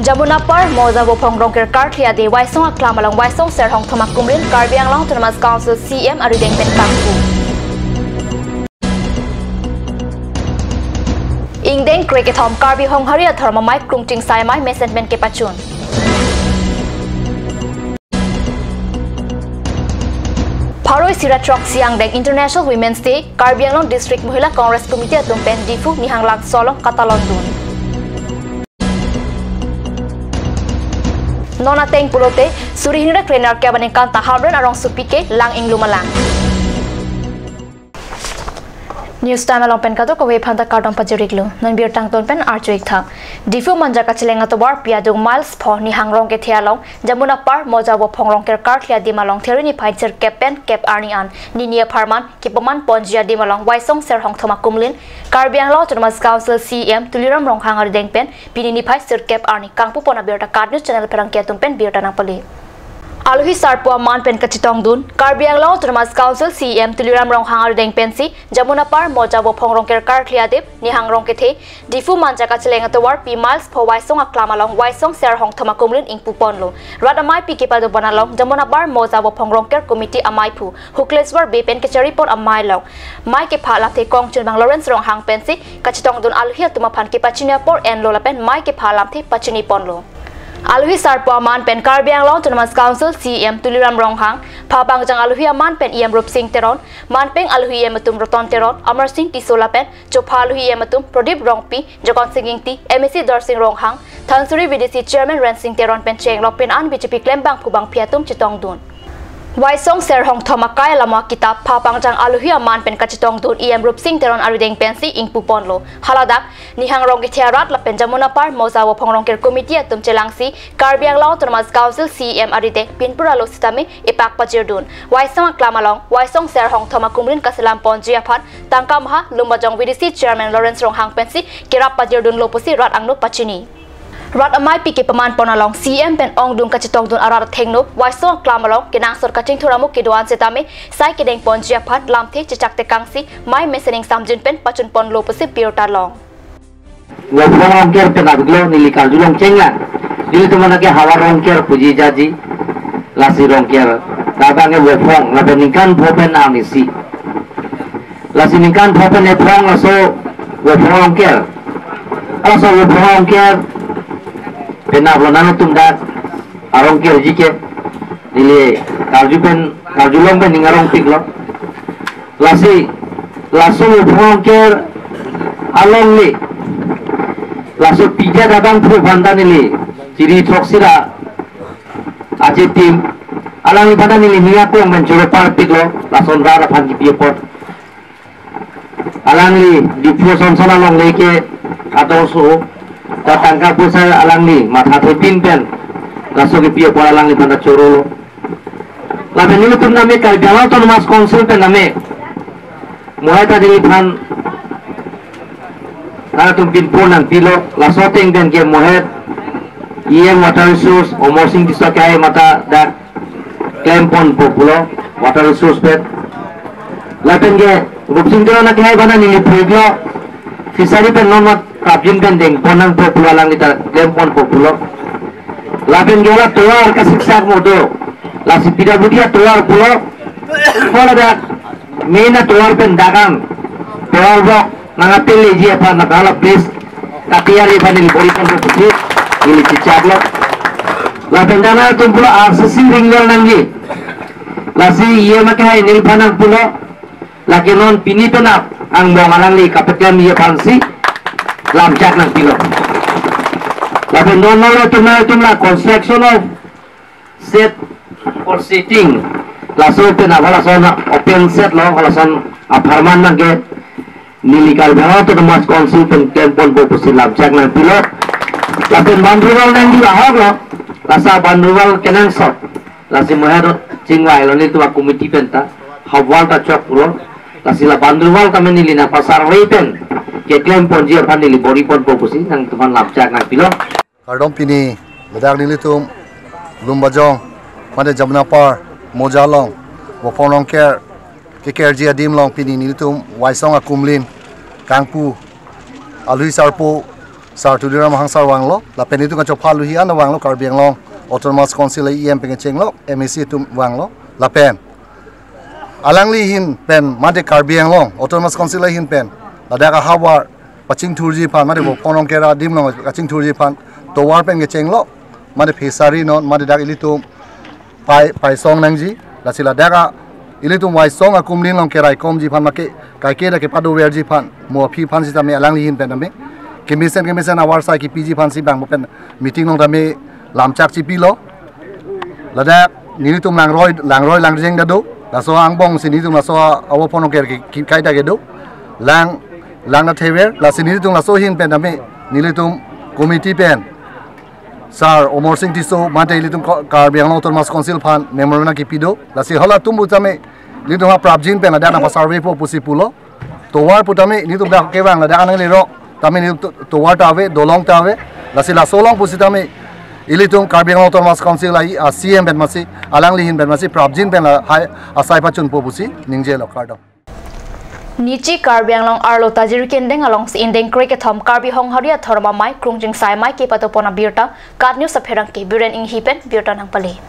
Jamuna par moza bo pongrong ker kar thia de waisong aklam along waisong ser hong thomak kumrin Karbiang long Autonomous Council CM arideng pen kangku. Ingdeng cricket hom Karbi hong haria tharma mai krungting sai mai mesenmen ke pachun. Paroi Siratrok Siang Deng International Women's Day Karbiang long District Mahila Congress Committee atum pen difu nihang lang solong katalondun. Nona teng pulote suri hinra trainer kya bane kanta hamran arong supike lang ing lumalang. News time along pen kato ko we phanta karton pajuriklu non biar tang ton pen archuik tha difu manja ka chilenga to bar piadung miles pho ni hangrong ke thialong jamuna par moja bo phongrong ker kar thia dimalong therini phaitser captain cap arni an ninia pharman kipaman ponjia dimalong waisong ser hong thoma kumlin Karbiang long Autonomous Council CM tuliram rong hangar deng pen pinini phaitser cap arni kangpu pona biar ta card news channel perang kya tum pen biar ta nang pali Aluhi sarpua man pen kachitong dun Karbiang long Autonomous Council CM tuliram rong hangar deng pensi jamuna par moja bo phongrong ker kar thlia dep ni hangrong ke the difu manja ka chilenga to war pi miles pho waisong aklama long waisong ser hong thoma kumlin ing pupon lo radamai pi ke pa do banalong jamuna bar moja bo phongrong ker committee amai phu hukleswar be pen ke chari pon amai lo mai ke phala the kong chun bang Lawrence rong hang pensi kachitong dun aluhi tuma phan ke pachinia por en lo la pen mai ke phalam the pachini pon lo Aluhi sarpua man pen Karbiang long Autonomous Council CM tuliram rong hang phabang jang aluhi man pen em rup sing teron man peng aluhi ematum roton teron Amar Singh tisola pen chopha aluhi ematum Pradip rongpi Jokon Singing ti MSC Dorsing rong hang Thansuri VDC Chairman Ran Singh teron pen cheng lo pen an BJP klembang phubang phiatum chitong dun Waisong ser hong thomakai lama kitab phapang jang aluhi man pen kachitong dun em rup sing teron arideng pensi ing pupon lo haladak nihang rong ke thiarat la pen jamuna par moza wo phongrong ker committee atum chelangsi Karbiang long Autonomous Council CM aride pinpura lo sitame epak pajirdun waisong aklamalong waisong ser hong thoma kumrin kaselam ponjia phan tangka maha lumbajong VDC Chairman Lawrence rong hang pensi kirap pajirdun lo pusi rat angno pachini Rat amai pike paman ponalong CM pen ong dung kachitong dun arar thengno waisong klamalong kinang sor kaching thuramuk ke doan setame sai kedeng ponjia phan lamthe chichakte kangsi mai mesening samjin pen pachun pon lo pusi biota long Wafong ker pen aglo nilikal julong chengla dili tumana ke hawa rong ker puji jaji lasi rong ker dabange wafong la benikan phopen amisi lasi nikan phopen e phong laso wafong ker aso wafong ker penablo nano tumda arong ker jike dili karjulong pen ningarong piklo lasi laso wafong ker along li laso pija dabang phu bandanili ciri troksira aje tim alangi bandanili hinga ko menjoro parpiglo lason rara phangi piepot alangi diffusion sona long leke kadoso tatangka pusa alangi matha thepin pen laso ke piepot alangi banda chorolo labenili tum name Karbiang Autonomous Council pen name mohata dili phan Karena tumpin punan pilo lasoteng dan ke moher iem water resource omosing disakai mata dak klempon populo water resource pet laten ke rupsing dero nak hai bana ni preglo fisari pen non mat kapjin pen deng ponan populo lang kita klempon populo laten ke la toar ka siksak modo la sipida budia toar pulo pola dak mena toar pen dagang toar bok nangatili ji apa nakala please kakiari panil bori kon pusi ili cicablo la pendana tumpulo arsasi ringgal nangi lasi iye makai nil panang pulo la kenon pini penap ang bongalang li kapetem iye pansi lamjak nang pilo la pendona lo tumla construction of set for sitting la so penapa la sona open set lo la son apartment nangke nili Karbiang Autonomous Council pen tempon po pusi labjak nang pilot lapen bandruwal nang di lahor lo lasa bandruwal kenang sot lasi mohero cingwai lo ni tuwa komiti penta hawal ta chok pulo lasi la bandruwal kami nili na pasar pen ke klempon jia pan nili bori pon po pusi nang tuwan labjak nang pilot kardom pini bedak nili tum lumbajong made jamna par mojalong wapong ker KKRG adim long pini nili tum waisong akumlin kangpu alui sarpo sar tu dira mahang sar wang lo la pen itu kan chopha lu hi an wang lo Karbi Anglong autonomous council em peng cheng lo MEC tu wang lo la pen alangli hin pen mate Karbi Anglong autonomous council hin pen la da ka hawar paching thurji phan mate bo ponong kera dim lo paching thurji phan to war pen ge cheng lo mate phesari non mate da ilitum pai song nangji la sila da ka ilitum wai song a kumlin long kerai kom ji phan ma ke kai ke da ke padu wer ji phan mo phi phan si ta me alangli hin pen me kemisen awar sai ki PG phan si bang pen meeting long da me lam chak chi pi lo la da ni tum lang jeng da do la so ang bong si ni tum la so awo ponong ker ki kai da ge do lang na thewer la si ni tum la so hin pen da me ni tum committee pen sar omor sing ti so mate li tum Karbi Anglong autonomous council phan memorandum ki pido la si hola tum bu tame li tum ha prabjin pen la da na survey po pusi pulo to war putame ni tum da ke wang la da anang le ro tame ni to war ta ave dolong ta ave la si la solong pusi tame ilitung Karbi Anglong autonomous council lai CM ben masi alang lihin ben masi prabjin pen la hai asai pa chun po pusi ningje lo kardo Nichi Karbi Anglong arlo tajir kendeng along si indeng cricket thom Karbi hong haria thorma mai krungjing sai mai ke patopona birta kat news sapherang ke biren ing hipen birta nang pali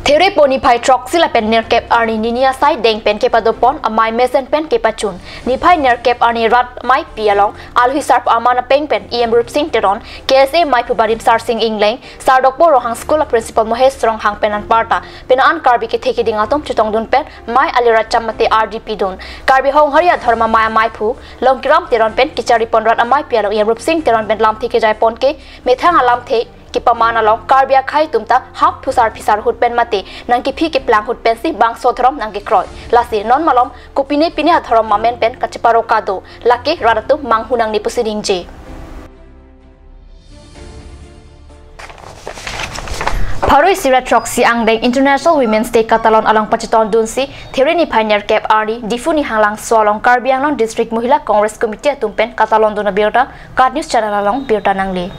Theory poni phai truck sila pen near cap arni ninia sai deng pen ke padopon amai mesen pen ke pachun ni phai near cap arni rat mai pi along alhi sarp amana peng pen em rup sing teron KSA mai pubarim sar sing ingleng sar dokpo rohang school principal mohesh strong hang penan parta penan Karbi ke theki ding atom chutong dun pen mai alira chamate RDP dun Karbi hong haria dharma mai phu longkiram teron pen kichari pon rat amai pi along em rup sing teron pen lam theki jai pon ke methang alam the ki pamana long Karbia khai tumta hap phusar phisar hut pen mate nang ki phi ke plang hut pen si bang sothrom nang ki kroi lasi non malom kupine pine athorom mamen pen kachparo kado lake radatu mang hunang ni pusiding je Paroi Sira Troxy Angdeng International Women's Day Catalan along Pachiton Dunsi Theory ni Pioneer Cap Arni Difu ni hanglang Swalong Karbi Anglong District Mohila Congress Committee tumpen Catalan duna birta Card News Channel along birta nangli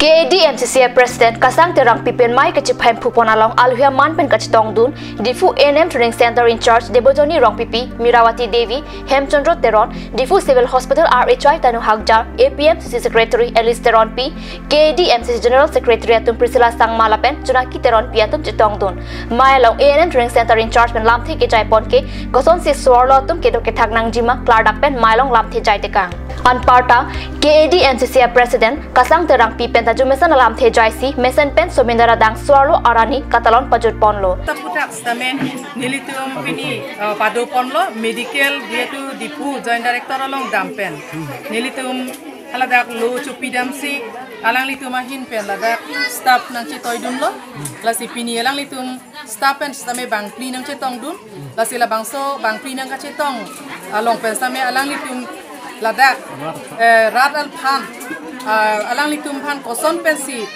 KAD-MCCA President Kasang Terang Pipen Mai Kachiphaim Phupon along Alhuya Man Pen Kachitong Dun Difu NM Training Center in charge Debojoni Rong Pipi Mirawati Devi Hemchandra Teron Difu Civil Hospital RHI Tanu Hagjar APMCC Secretary Alice Teron P KAD-MCC General Secretary Atum Priscilla Sangmala Pen Junaki Teron P Atum Chitong Dun Mai along ANM Training Center in charge Pen Lamthi Ke Jai Pon Ke Goson Si Swarlo Atum Kedo Ke Thagnang Jima Clardak Pen Mai along Lamthi Jai Tekang Anparta KAD-MCCA President Kasang Terang Pipen Tajumesan alam the jaisi mesen pen somendara dang swalo arani Catalan pajut ponlo taputak stamen nilitum pini padu ponlo medical dia tu Difu joint director along dampen nilitum aladak lo chupidamsi alang litum ahin pen ladak staff nang chitoy dun lo lasi pini alang litum staff pen stame bang pli nang chitong dun lasi la bangso bang pli nang kachitong along pen stame alang litum ladak radal phan alang litum phan koson pensi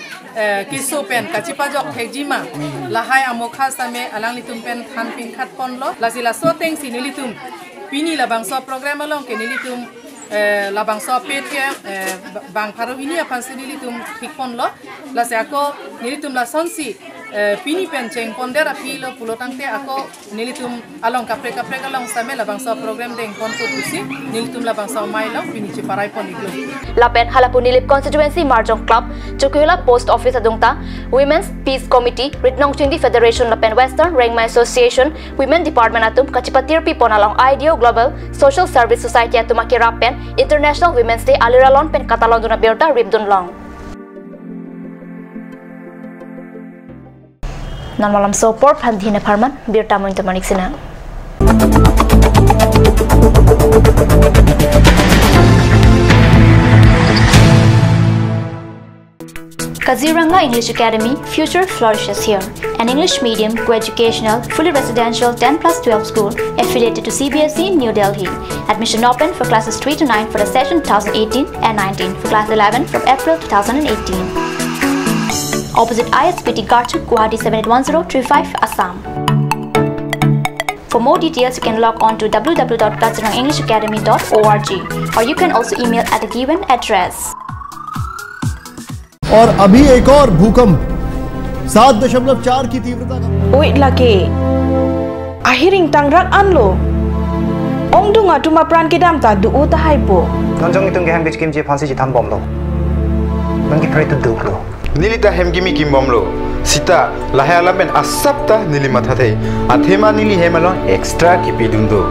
kiso pen kachipajok thejima lahai amokha same alang litum pen than pin khat ponlo lasila so teng si nilitum pini la bangso program along ke nilitum la bangso petya bang pharo ini apan si nilitum thik ponlo lase ako nilitum la sonsi pini pen cheng pondera pilo pulotangte ako nilitum along kapre along same la bangso program deng pon ko pusi nilitum la bangso mailong pini chi parai pon iglo Lapen Halapu Nilip Constituency Marjong Club Chukula Post Office Adungta Women's Peace Committee Ritnong Chindi Federation Lapen Western Rengma Association Women Department Atum Kachipatir Pipon along IDEO Global Social Service Society Atum Akirapen International Women's Day Aliralon Pen Catalan Duna Berta Ribdun Long Nan malam sopor Pandhina Parman Birta Mointa Manik Sina Kaziranga English Academy Future Flourishes here, an English medium co-educational, fully residential 10+12 school affiliated to CBSE New Delhi. Admission open for classes 3 to 9 for the session 2018 and 19 for class 11 from April 2018. Opposite ISPT Garchuk, Guwahati 781035 Assam. For more details, you can log on to www.kazirangaenglishacademy.org or you can also email at the given address. और अभी एक और भूकंप 7.4 की तीव्रता का Wait lagi. Ahiring tangrak anlo. Ong dunga tuma pran kedam ta du utahai po. nonjong itung ge ham bich kim je phansi ji tham bom lo nang ki phrai tu duk lo nilita hem kimi kim bom lo sita lahaya laben asapta nili matha thei athema nili hemalo extra kipi dundo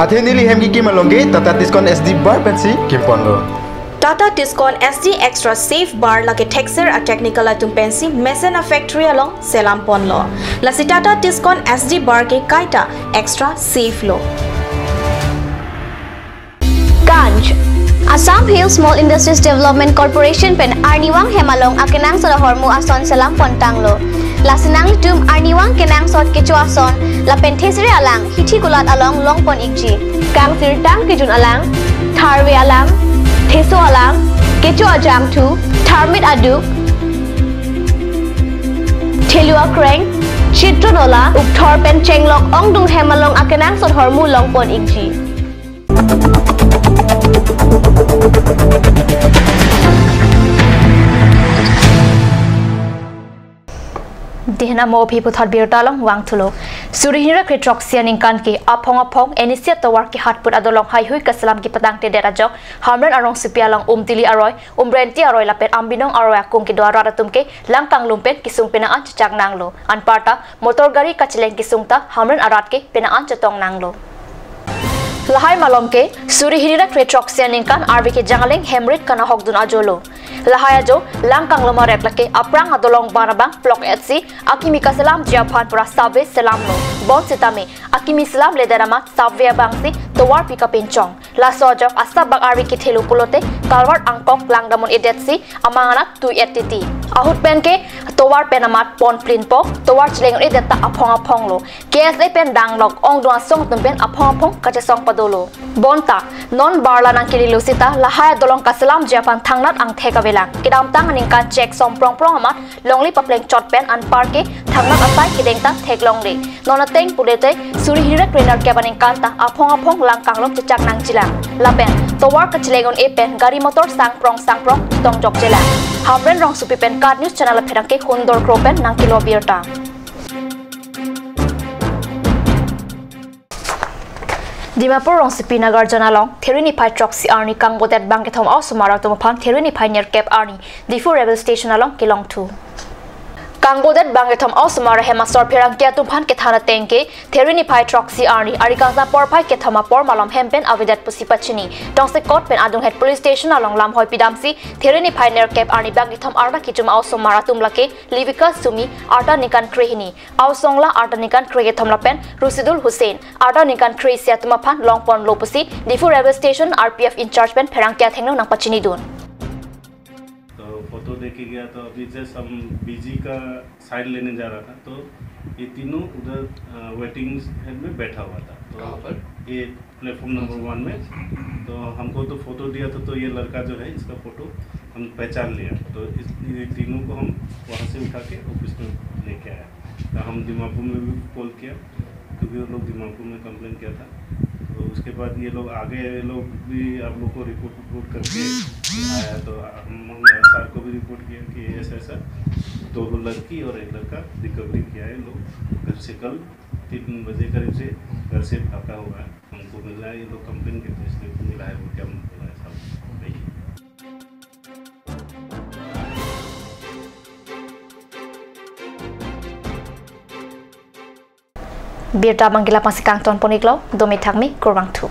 athe nili hem ki kimalonge tata discount SD bar pensi kimpon lo Tata Tiscon SD Extra Safe Bar lagi texture a technical atung pensi Mesena Factory along Selam Pon lo. Lasi Tata Tiscon SD Bar ke kaita extra safe lo. Ganj Assam Hill Small Industries Development Corporation pen Arniwang Hemalong akenang sa hormu ason Selam Pon tang lo. Lasinang litum Arniwang kenang sot kecu ason la pentesri alang hiti gulat along long pon ikji. Kang sirtang kijun alang Tharwe alang Teso alang, kecu ajam tu, Tharmit aduk, Telua kreng, Chitronola, Ukthor pen chenglok ong dung hemalong akenang sot hormu long pon ikji. Dihna mo people thought beer talong wang thulo surihira kritrok sianing kan ki apong enisia tawar ki hatput adolong hai hui kasalam ki patang te dera jo hamran arong sipialang tili aroy brenti aroy lapet ambinong aroy akung ki dwara ratum ke langkang lumpet kisung penaan cecak nanglo anparta motor gari kacileng kisungta hamran arat ke penaan cetong nanglo Lahai malom ke surihira kritrok sianing kan RV ke jangaling hemrit kana hokdun ajolo Lahaya jo langkang lomarek lake aprang adolong barabang blok etsi akimi kasalam jiaphan pura sabe selam no bon sitame akimi salam lederama sabe bangsi towar pika pencong la sojok asabak ari ki thelu pulote kalwar angkong langdamon edetsi amangana tu etiti ahut pen ke towar penamat pon plinpo towar chleng edeta apong lo KSA pen danglok ong dua song tumpen apong kachasong padolo bonta non barla nang kililusita lahaya dolong kasalam jiaphan thangnat ang theka Kidam tang ningkan check som prong amat longli papleng chot pen an parke thangmat asai kideng ta thek longli nona teng pulete suri hira trainer ke baning kanta apong langkang lok cecak nang jilang lapen towar kachlegon e pen gari motor sang prong tong jok jelang hamren rong supi pen card news channel pherang ke khondor kropen nang kilo birta Dimapur rong sipi nagar janalong Therini Pai Troxy Arni Kang Bodet Bangkethom also Marathon upon Therini Pioneer Cap Arni Difu Rebel Station along Kilong 2 Kang Bodet Bangkethom also Mara Hema Sor Pirang Kia Tumpan Kethana Tenke Therini Pai Troxy Arni Arikaza Por Pai Kethama Por Malam Hempen Avidat Pusipachini Tongse Kot Pen Adung Head Police Station along Lam Hoi Pidamsi Therini Pioneer Cap Arni Bangkethom Arna Kichum also Maratum Lake Livika Sumi Arta Nikan Krehini Ausongla Arta Nikan Krehethom Lapen Rusidul Hussein Arta Nikan Kresia Tumapan Longpon Lopusi Difu Rebel Station RPF in charge pen Perang Kia Thengno Nang Pachini Dun photo देखी गया तो अभी जस्ट हम बीजी का साइड लेने जा रहा था तो ये तीनों उधर वेटिंग में बैठा हुआ था तो ये प्लेटफॉर्म नंबर 1 में तो हमको तो फोटो दिया तो ये लड़का जो है इसका फोटो हम पहचान लिया तो ये तीनों को हम वहाँ से उठा के ऑफिस में लेके आया तो हम दीमापुर में भी कॉल किया क्योंकि वो लोग दीमापुर में कंप्लेन किया था तो उसके बाद ये लोग आगे लोग भी आप लोग को रिपोर्ट करके आया तो हम सर को भी रिपोर्ट किया कि ऐसा 2 लड़की और 1 लड़का रिकवरी किया है लोग घर से कल 3 बजे करीब से घर से भागा हुआ है हमको मिला है ये लोग कंप्लेन करते इसलिए मिला है वो क्या मिला है साहब नहीं Birta Manggila Pasikang Ton Poniklo, Domi Thakmi, Kurang Tu.